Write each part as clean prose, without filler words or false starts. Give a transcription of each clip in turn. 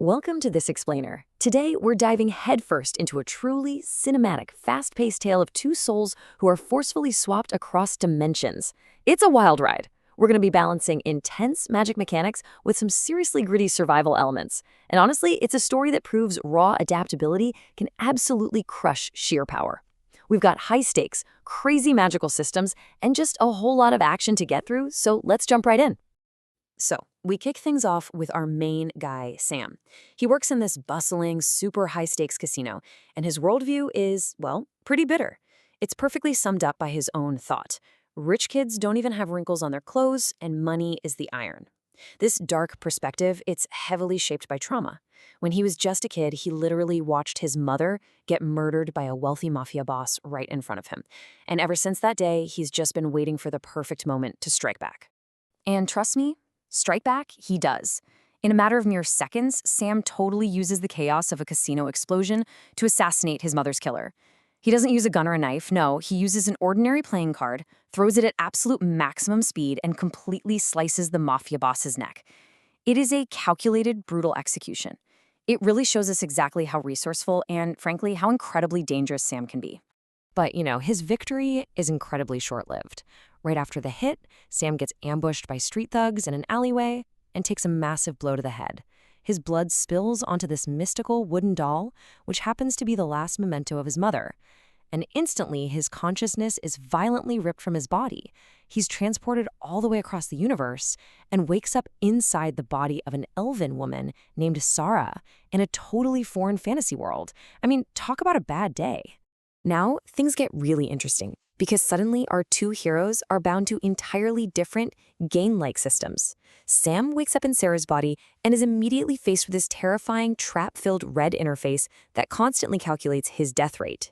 Welcome to This Explainer. Today, we're diving headfirst into a truly cinematic, fast-paced tale of two souls who are forcefully swapped across dimensions. It's a wild ride. We're going to be balancing intense magic mechanics with some seriously gritty survival elements. And honestly, it's a story that proves raw adaptability can absolutely crush sheer power. We've got high stakes, crazy magical systems, and just a whole lot of action to get through, so let's jump right in. So, we kick things off with our main guy, Sam. He works in this bustling, super high-stakes casino, and his worldview is, well, pretty bitter. It's perfectly summed up by his own thought. Rich kids don't even have wrinkles on their clothes, and money is the iron. This dark perspective, it's heavily shaped by trauma. When he was just a kid, he literally watched his mother get murdered by a wealthy mafia boss right in front of him. And ever since that day, he's just been waiting for the perfect moment to strike back. And trust me, strike back, he does. In a matter of mere seconds, Sam totally uses the chaos of a casino explosion to assassinate his mother's killer. He doesn't use a gun or a knife, no, he uses an ordinary playing card, throws it at absolute maximum speed, and completely slices the mafia boss's neck. It is a calculated, brutal execution. It really shows us exactly how resourceful and, frankly, how incredibly dangerous Sam can be. But, his victory is incredibly short-lived. Right after the hit, Sam gets ambushed by street thugs in an alleyway and takes a massive blow to the head. His blood spills onto this mystical wooden doll, which happens to be the last memento of his mother. And instantly, his consciousness is violently ripped from his body. He's transported all the way across the universe and wakes up inside the body of an elven woman named Sarah in a totally foreign fantasy world. I mean, talk about a bad day. Now, things get really interesting, because suddenly our two heroes are bound to entirely different, game-like systems. Sam wakes up in Sarah's body and is immediately faced with this terrifying, trap-filled red interface that constantly calculates his death rate.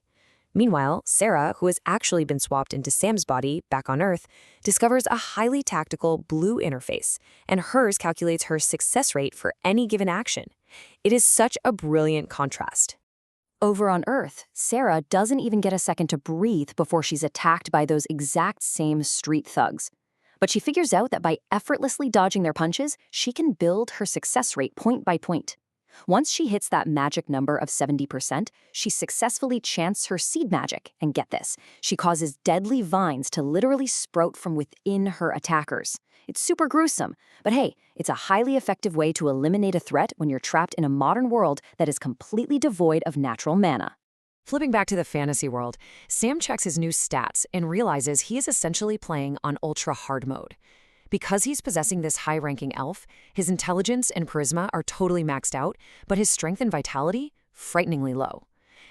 Meanwhile, Sarah, who has actually been swapped into Sam's body back on Earth, discovers a highly tactical blue interface, and hers calculates her success rate for any given action. It is such a brilliant contrast. Over on Earth, Sarah doesn't even get a second to breathe before she's attacked by those exact same street thugs. But she figures out that by effortlessly dodging their punches, she can build her success rate point by point. Once she hits that magic number of 70%, she successfully chants her seed magic, and get this, she causes deadly vines to literally sprout from within her attackers. It's super gruesome, but hey, it's a highly effective way to eliminate a threat when you're trapped in a modern world that is completely devoid of natural mana. Flipping back to the fantasy world, Sam checks his new stats and realizes he is essentially playing on ultra hard mode. Because he's possessing this high-ranking elf, his intelligence and charisma are totally maxed out, but his strength and vitality, frighteningly low.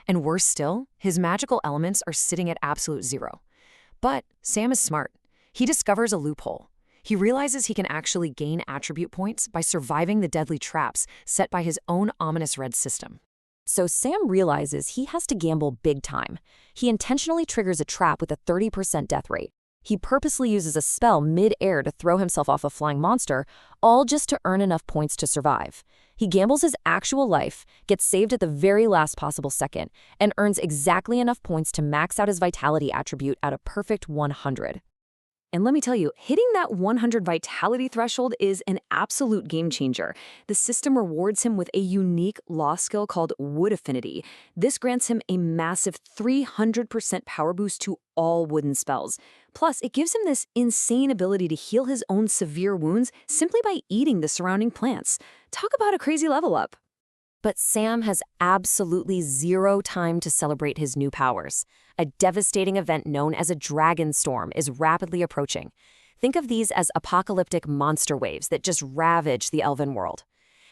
And worse still, his magical elements are sitting at absolute zero. But Sam is smart. He discovers a loophole. He realizes he can actually gain attribute points by surviving the deadly traps set by his own ominous red system. So Sam realizes he has to gamble big time. He intentionally triggers a trap with a 30% death rate. He purposely uses a spell mid-air to throw himself off a flying monster, all just to earn enough points to survive. He gambles his actual life, gets saved at the very last possible second, and earns exactly enough points to max out his vitality attribute at a perfect 100. And let me tell you, hitting that 100 vitality threshold is an absolute game changer. The system rewards him with a unique law skill called Wood Affinity. This grants him a massive 300% power boost to all wooden spells. Plus, it gives him this insane ability to heal his own severe wounds simply by eating the surrounding plants. Talk about a crazy level up. But Sam has absolutely zero time to celebrate his new powers. A devastating event known as a dragon storm is rapidly approaching. Think of these as apocalyptic monster waves that just ravage the elven world.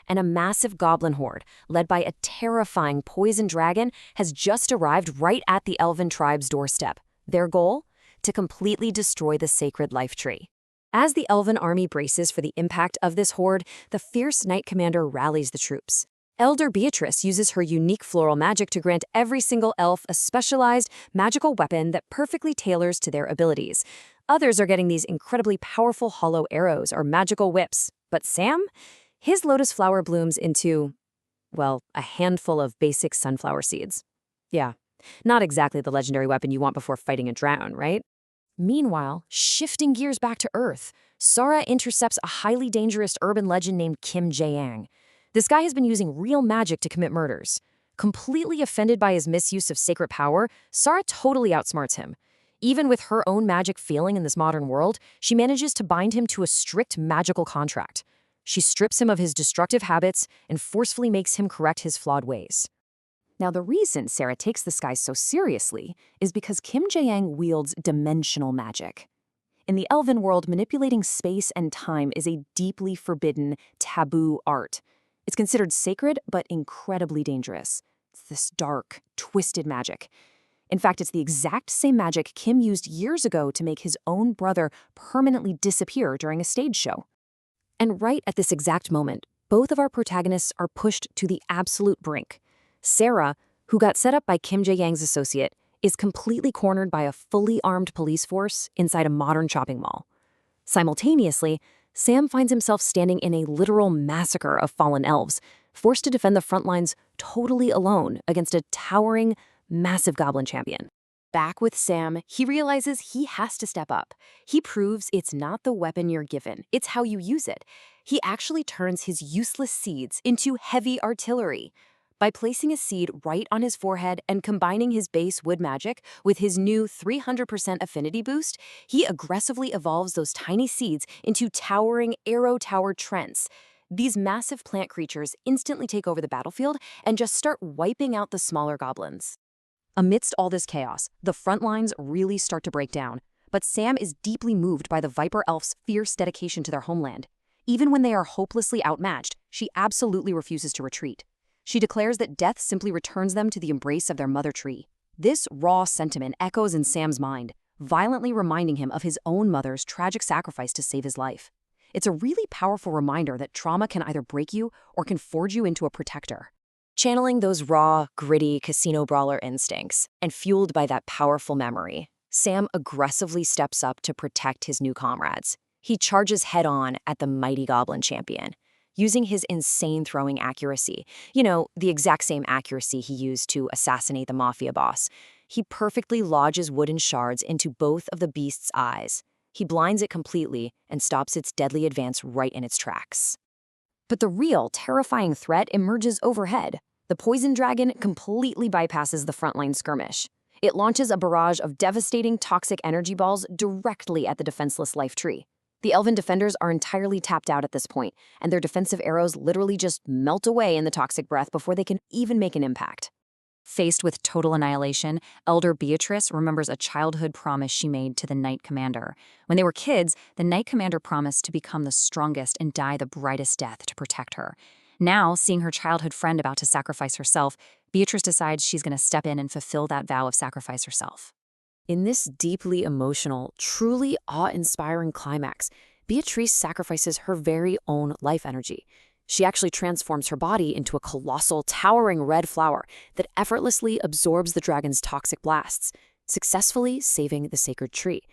And a massive goblin horde, led by a terrifying poison dragon, has just arrived right at the elven tribe's doorstep. Their goal? To completely destroy the sacred life tree. As the elven army braces for the impact of this horde, the fierce knight commander rallies the troops. Elder Beatrice uses her unique floral magic to grant every single elf a specialized magical weapon that perfectly tailors to their abilities. Others are getting these incredibly powerful hollow arrows or magical whips. But Sam? His lotus flower blooms into, well, a handful of basic sunflower seeds. Yeah, not exactly the legendary weapon you want before fighting a drown, right? Meanwhile, shifting gears back to Earth, Sora intercepts a highly dangerous urban legend named Kim Jae-ang. This guy has been using real magic to commit murders. Completely offended by his misuse of sacred power, Sara totally outsmarts him. Even with her own magic failing in this modern world, she manages to bind him to a strict magical contract. She strips him of his destructive habits and forcefully makes him correct his flawed ways. Now, the reason Sara takes this guy so seriously is because Kim Jae-young wields dimensional magic. In the elven world, manipulating space and time is a deeply forbidden, taboo art. It's considered sacred, but incredibly dangerous. It's this dark, twisted magic. In fact, it's the exact same magic Kim used years ago to make his own brother permanently disappear during a stage show. And right at this exact moment, both of our protagonists are pushed to the absolute brink. Sara, who got set up by Kim Jae-young's associate, is completely cornered by a fully armed police force inside a modern shopping mall. Simultaneously, Sam finds himself standing in a literal massacre of fallen elves, forced to defend the front lines totally alone against a towering, massive goblin champion. Back with Sam, he realizes he has to step up. He proves it's not the weapon you're given, it's how you use it. He actually turns his useless seeds into heavy artillery. By placing a seed right on his forehead and combining his base wood magic with his new 300% affinity boost, he aggressively evolves those tiny seeds into towering arrow-towered trents. These massive plant creatures instantly take over the battlefield and just start wiping out the smaller goblins. Amidst all this chaos, the front lines really start to break down, but Sam is deeply moved by the Viper Elf's fierce dedication to their homeland. Even when they are hopelessly outmatched, she absolutely refuses to retreat. She declares that death simply returns them to the embrace of their mother tree. This raw sentiment echoes in Sam's mind, violently reminding him of his own mother's tragic sacrifice to save his life. It's a really powerful reminder that trauma can either break you or can forge you into a protector. Channeling those raw, gritty casino brawler instincts, and fueled by that powerful memory, Sam aggressively steps up to protect his new comrades. He charges head-on at the mighty goblin champion, using his insane throwing accuracy. The exact same accuracy he used to assassinate the mafia boss. He perfectly lodges wooden shards into both of the beast's eyes. He blinds it completely and stops its deadly advance right in its tracks. But the real, terrifying threat emerges overhead. The poison dragon completely bypasses the frontline skirmish. It launches a barrage of devastating toxic energy balls directly at the defenseless life tree. The elven defenders are entirely tapped out at this point, and their defensive arrows literally just melt away in the toxic breath before they can even make an impact. Faced with total annihilation, Elder Beatrice remembers a childhood promise she made to the Knight Commander. When they were kids, the Knight Commander promised to become the strongest and die the brightest death to protect her. Now, seeing her childhood friend about to sacrifice herself, Beatrice decides she's going to step in and fulfill that vow of sacrifice herself. In this deeply emotional, truly awe-inspiring climax, Beatrice sacrifices her very own life energy. She actually transforms her body into a colossal, towering red flower that effortlessly absorbs the dragon's toxic blasts, successfully saving the sacred tree.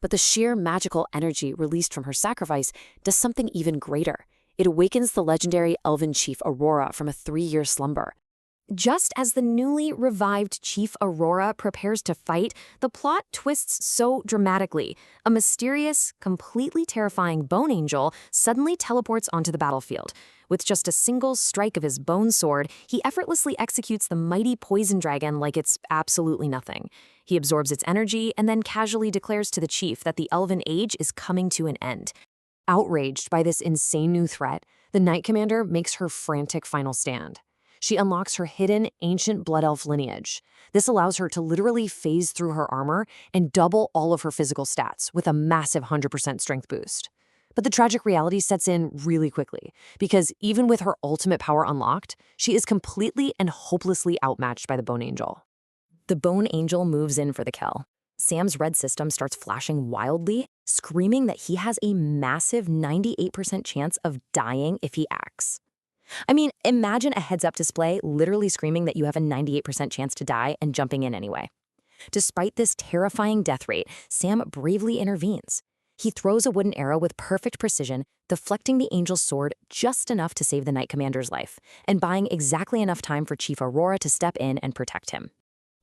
But the sheer magical energy released from her sacrifice does something even greater. It awakens the legendary elven chief Aurora from a 3-year slumber. Just as the newly revived Chief Aurora prepares to fight, the plot twists so dramatically. A mysterious, completely terrifying bone angel suddenly teleports onto the battlefield. With just a single strike of his bone sword, he effortlessly executes the mighty poison dragon like it's absolutely nothing. He absorbs its energy and then casually declares to the chief that the elven age is coming to an end. Outraged by this insane new threat, the Knight Commander makes her frantic final stand. She unlocks her hidden, ancient Blood Elf lineage. This allows her to literally phase through her armor and double all of her physical stats with a massive 100% strength boost. But the tragic reality sets in really quickly, because even with her ultimate power unlocked, she is completely and hopelessly outmatched by the Bone Angel. The Bone Angel moves in for the kill. Sam's red system starts flashing wildly, screaming that he has a massive 98% chance of dying if he acts. I mean, imagine a heads-up display literally screaming that you have a 98% chance to die and jumping in anyway. Despite this terrifying death rate, Sam bravely intervenes. He throws a wooden arrow with perfect precision, deflecting the angel's sword just enough to save the Knight Commander's life, and buying exactly enough time for Chief Aurora to step in and protect him.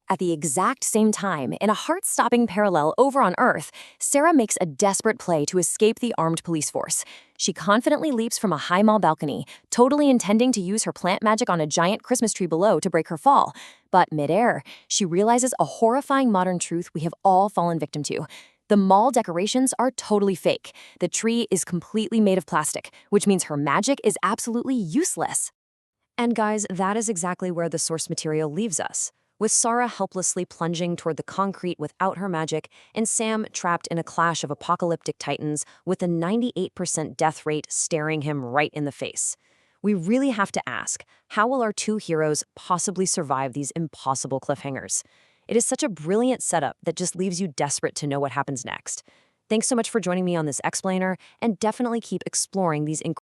At the exact same time, in a heart-stopping parallel over on Earth, Sarah makes a desperate play to escape the armed police force. She confidently leaps from a high mall balcony, totally intending to use her plant magic on a giant Christmas tree below to break her fall. But midair, she realizes a horrifying modern truth we have all fallen victim to. The mall decorations are totally fake. The tree is completely made of plastic, which means her magic is absolutely useless. And guys, that is exactly where the source material leaves us, with Sarah helplessly plunging toward the concrete without her magic, and Sam trapped in a clash of apocalyptic titans with a 98% death rate staring him right in the face. We really have to ask, how will our two heroes possibly survive these impossible cliffhangers? It is such a brilliant setup that just leaves you desperate to know what happens next. Thanks so much for joining me on this explainer, and definitely keep exploring these